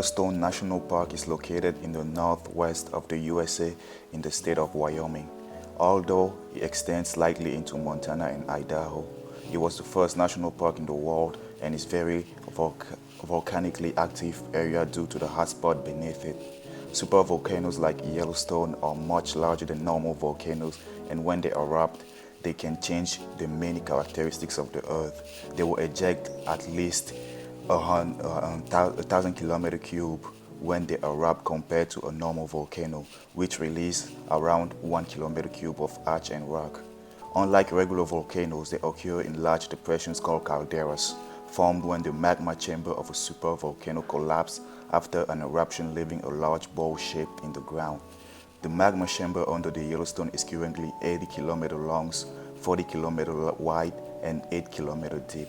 Yellowstone National Park is located in the northwest of the USA in the state of Wyoming. Although it extends slightly into Montana and Idaho, it was the first national park in the world and is very volcanically active area due to the hotspot beneath it. Supervolcanoes like Yellowstone are much larger than normal volcanoes, and when they erupt, they can change the many characteristics of the Earth. They will eject at least 1,000 kilometer cube when they erupt compared to a normal volcano, which release around 1 kilometer cube of ash and rock. Unlike regular volcanoes, they occur in large depressions called calderas, formed when the magma chamber of a supervolcano collapsed after an eruption, leaving a large bowl shape in the ground. The magma chamber under the Yellowstone is currently 80 kilometers long, 40 kilometers wide, and 8 kilometers deep.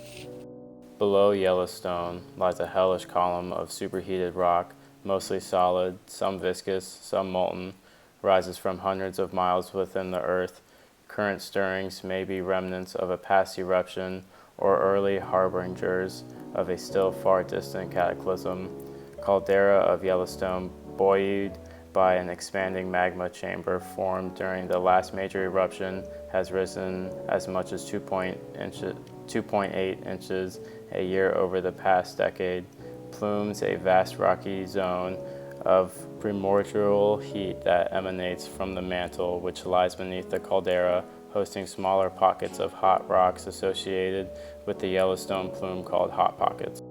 Below Yellowstone lies a hellish column of superheated rock, mostly solid, some viscous, some molten, rises from hundreds of miles within the earth. Current stirrings may be remnants of a past eruption or early harbingers of a still far distant cataclysm. Caldera of Yellowstone, buoyed by an expanding magma chamber formed during the last major eruption, has risen as much as 2.8 inches a year over the past decade. Plumes a vast rocky zone of primordial heat that emanates from the mantle, which lies beneath the caldera, hosting smaller pockets of hot rocks associated with the Yellowstone plume called hot pockets.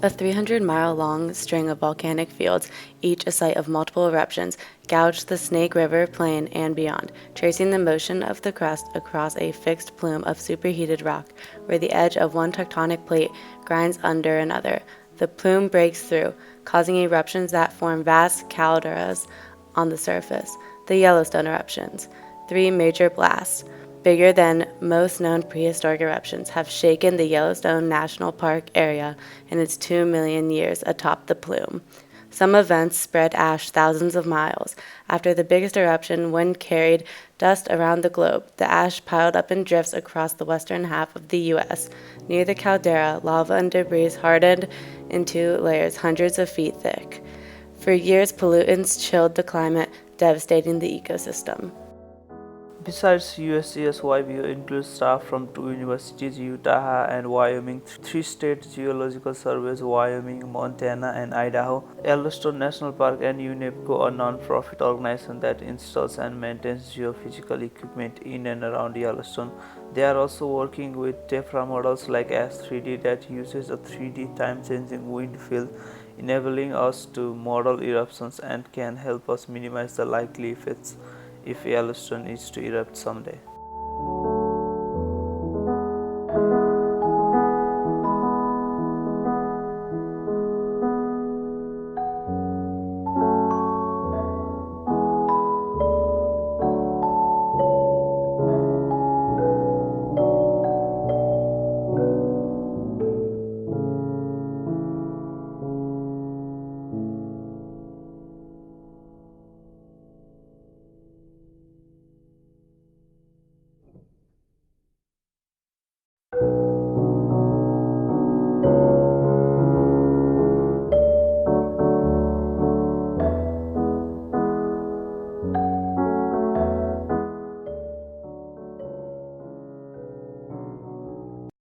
A 300-mile-long string of volcanic fields, each a site of multiple eruptions, gouge the Snake River plain and beyond, tracing the motion of the crust across a fixed plume of superheated rock, where the edge of one tectonic plate grinds under another. The plume breaks through, causing eruptions that form vast calderas on the surface. The Yellowstone eruptions, 3 major blasts, bigger than most known prehistoric eruptions, have shaken the Yellowstone National Park area in its 2 million years atop the plume. Some events spread ash thousands of miles. After the biggest eruption, wind carried dust around the globe. The ash piled up in drifts across the western half of the U.S. Near the caldera, lava and debris hardened into layers hundreds of feet thick. For years, pollutants chilled the climate, devastating the ecosystem. Besides USGS, includes staff from 2 universities, Utah and Wyoming, 3 state geological surveys, Wyoming, Montana, and Idaho, Yellowstone National Park, and UNESCO, a non-profit organization that installs and maintains geophysical equipment in and around Yellowstone. They are also working with tephra models like S3D that uses a 3D time-changing wind field, enabling us to model eruptions and can help us minimize the likely effects if Yellowstone is to erupt someday.